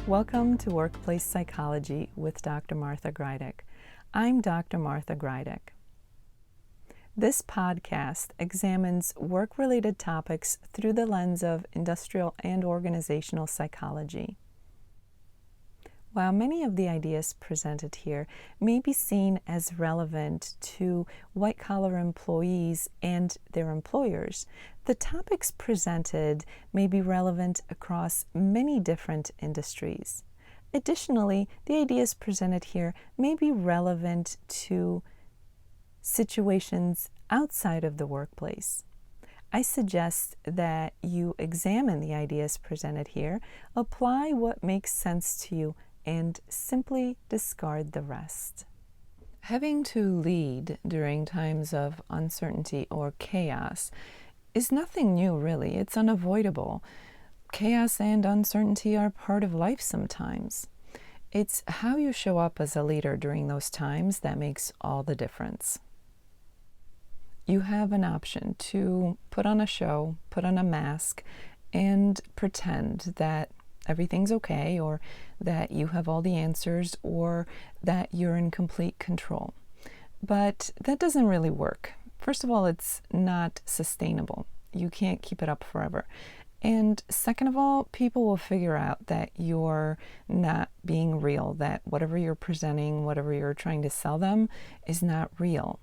Welcome to Workplace Psychology with Dr. Martha Greidick. I'm Dr. Martha Greidick. This podcast examines work-related topics through the lens of industrial and organizational psychology. While many of the ideas presented here may be seen as relevant to white-collar employees and their employers, the topics presented may be relevant across many different industries. Additionally, the ideas presented here may be relevant to situations outside of the workplace. I suggest that you examine the ideas presented here, apply what makes sense to you, and simply discard the rest. Having to lead during times of uncertainty or chaos is nothing new, really. It's unavoidable. Chaos and uncertainty are part of life sometimes. It's how you show up as a leader during those times that makes all the difference. You have an option to put on a show, put on a mask, and pretend that everything's okay, or that you have all the answers, or that you're in complete control. But that doesn't really work. First of all, it's not sustainable. You can't keep it up forever. And second of all, people will figure out that you're not being real, that whatever you're presenting, whatever you're trying to sell them is not real.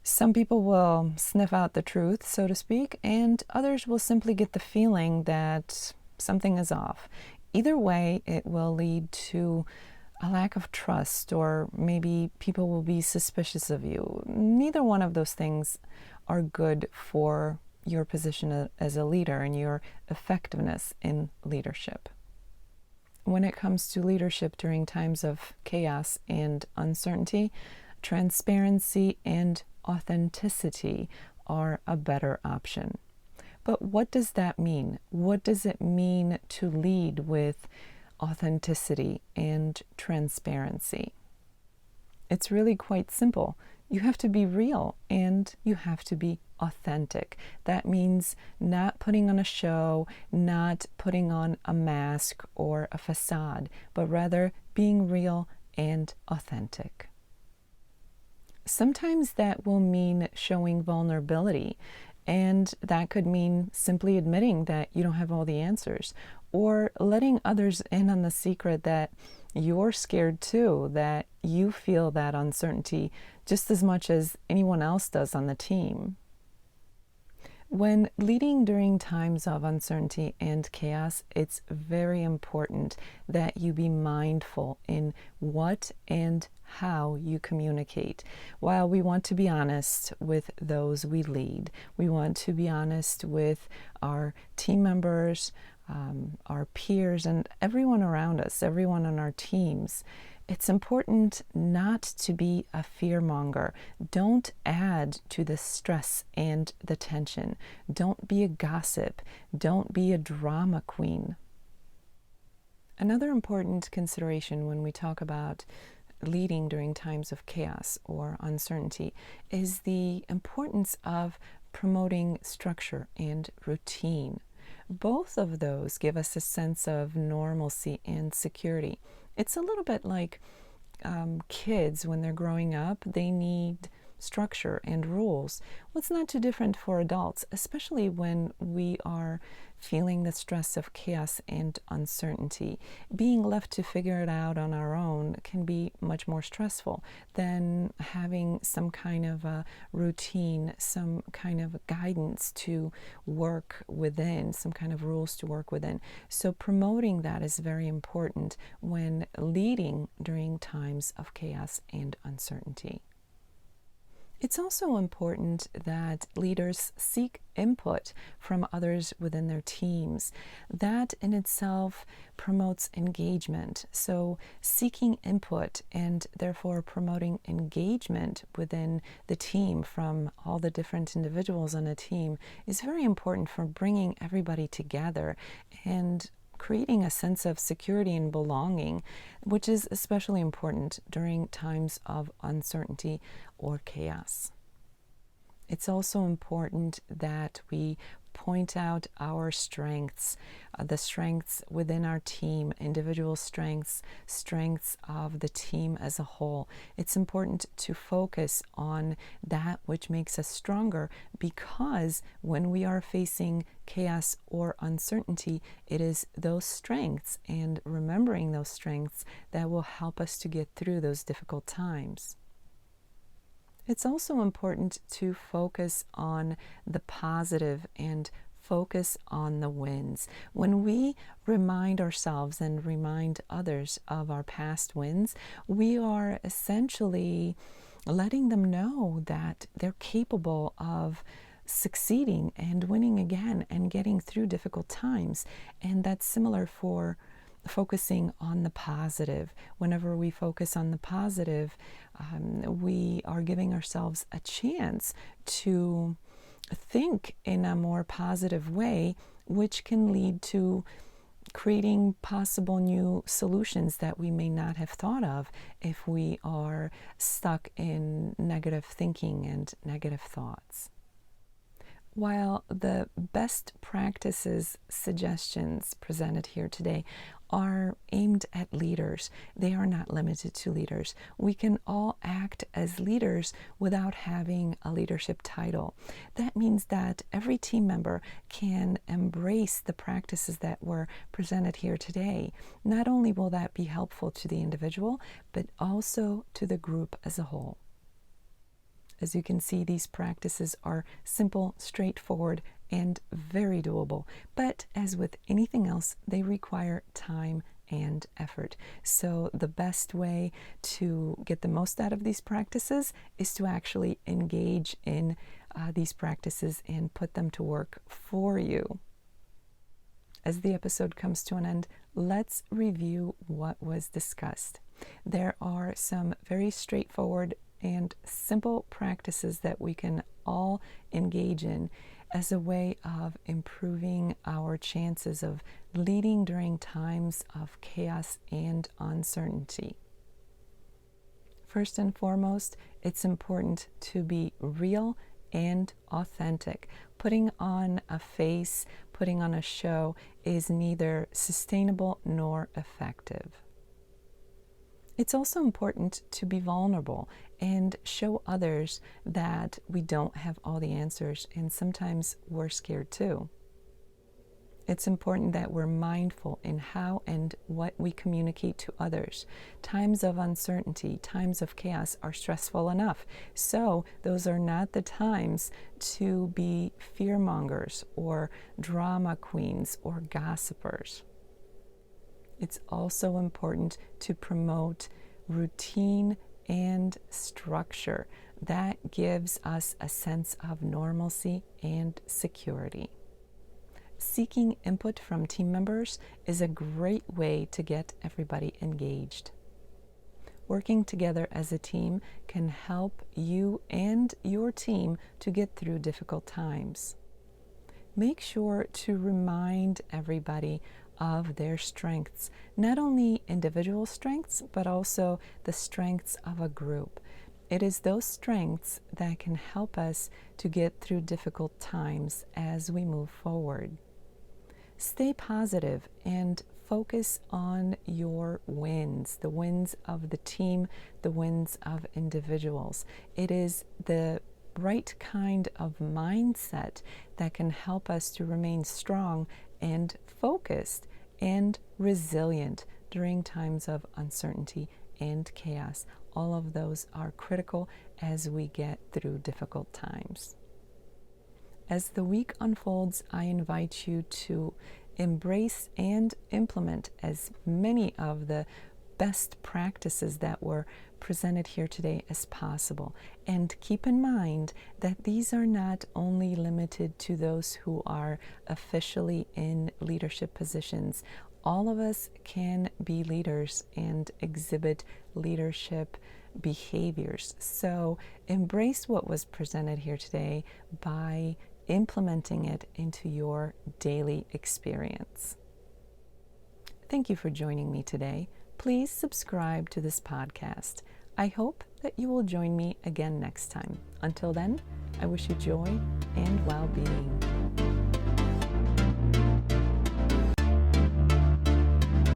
Some people will sniff out the truth, so to speak, and others will simply get the feeling that something is off. Either way, it will lead to a lack of trust, or maybe people will be suspicious of you. Neither one of those things are good for your position as a leader and your effectiveness in leadership. When it comes to leadership during times of chaos and uncertainty, transparency and authenticity are a better option. But what does that mean? What does it mean to lead with authenticity and transparency? It's really quite simple. You have to be real and you have to be authentic. That means not putting on a show, not putting on a mask or a facade, but rather being real and authentic. Sometimes that will mean showing vulnerability. And that could mean simply admitting that you don't have all the answers, or letting others in on the secret that you're scared too, that you feel that uncertainty just as much as anyone else does on the team. When leading during times of uncertainty and chaos, it's very important that you be mindful in what and how you communicate. While we want to be honest with those we lead, we want to be honest with our team members, our peers, and everyone around us, everyone on our teams, it's important not to be a fearmonger. Don't add to the stress and the tension. Don't be a gossip. Don't be a drama queen. Another important consideration when we talk about leading during times of chaos or uncertainty is the importance of promoting structure and routine. Both of those give us a sense of normalcy and security. It's a little bit like kids when they're growing up, they need structure and rules. Well, it's not too different for adults, especially when we are feeling the stress of chaos and uncertainty. Being left to figure it out on our own can be much more stressful than having some kind of a routine, some kind of guidance to work within, some kind of rules to work within. So promoting that is very important when leading during times of chaos and uncertainty. It's also important that leaders seek input from others within their teams. That in itself promotes engagement. So seeking input and therefore promoting engagement within the team from all the different individuals on a team is very important for bringing everybody together and creating a sense of security and belonging, which is especially important during times of uncertainty or chaos. It's also important that we point out our strengths, the strengths within our team, individual strengths, strengths of the team as a whole. It's important to focus on that which makes us stronger, because when we are facing chaos or uncertainty, it is those strengths and remembering those strengths that will help us to get through those difficult times. It's also important to focus on the positive and focus on the wins. When we remind ourselves and remind others of our past wins, we are essentially letting them know that they're capable of succeeding and winning again and getting through difficult times. And that's similar for focusing on the positive. Whenever we focus on the positive, we are giving ourselves a chance to think in a more positive way, which can lead to creating possible new solutions that we may not have thought of if we are stuck in negative thinking and negative thoughts. While the best practices suggestions presented here today are aimed at leaders, they are not limited to leaders. We can all act as leaders without having a leadership title. That means that every team member can embrace the practices that were presented here today. Not only will that be helpful to the individual, but also to the group as a whole. As you can see, these practices are simple, straightforward, and very doable. But as with anything else, they require time and effort. So the best way to get the most out of these practices is to actually engage in these practices and put them to work for you. As the episode comes to an end, let's review what was discussed. There are some very straightforward and simple practices that we can all engage in as a way of improving our chances of leading during times of chaos and uncertainty. First and foremost, it's important to be real and authentic. Putting on a face, putting on a show is neither sustainable nor effective. It's also important to be vulnerable and show others that we don't have all the answers, and sometimes we're scared too. It's important that we're mindful in how and what we communicate to others. Times of uncertainty, times of chaos are stressful enough, so those are not the times to be fearmongers or drama queens or gossipers. It's also important to promote routine and structure. That gives us a sense of normalcy and security. Seeking input from team members is a great way to get everybody engaged. Working together as a team can help you and your team to get through difficult times. Make sure to remind everybody of their strengths, not only individual strengths, but also the strengths of a group. It is those strengths that can help us to get through difficult times as we move forward. Stay positive and focus on your wins, the wins of the team, the wins of individuals. It is the right kind of mindset that can help us to remain strong and focused and resilient during times of uncertainty and chaos. All of those are critical as we get through difficult times. As the week unfolds, I invite you to embrace and implement as many of the best practices that were presented here today as possible. And keep in mind that these are not only limited to those who are officially in leadership positions. All of us can be leaders and exhibit leadership behaviors. So embrace what was presented here today by implementing it into your daily experience. Thank you for joining me today. Please subscribe to this podcast. I hope that you will join me again next time. Until then, I wish you joy and well-being.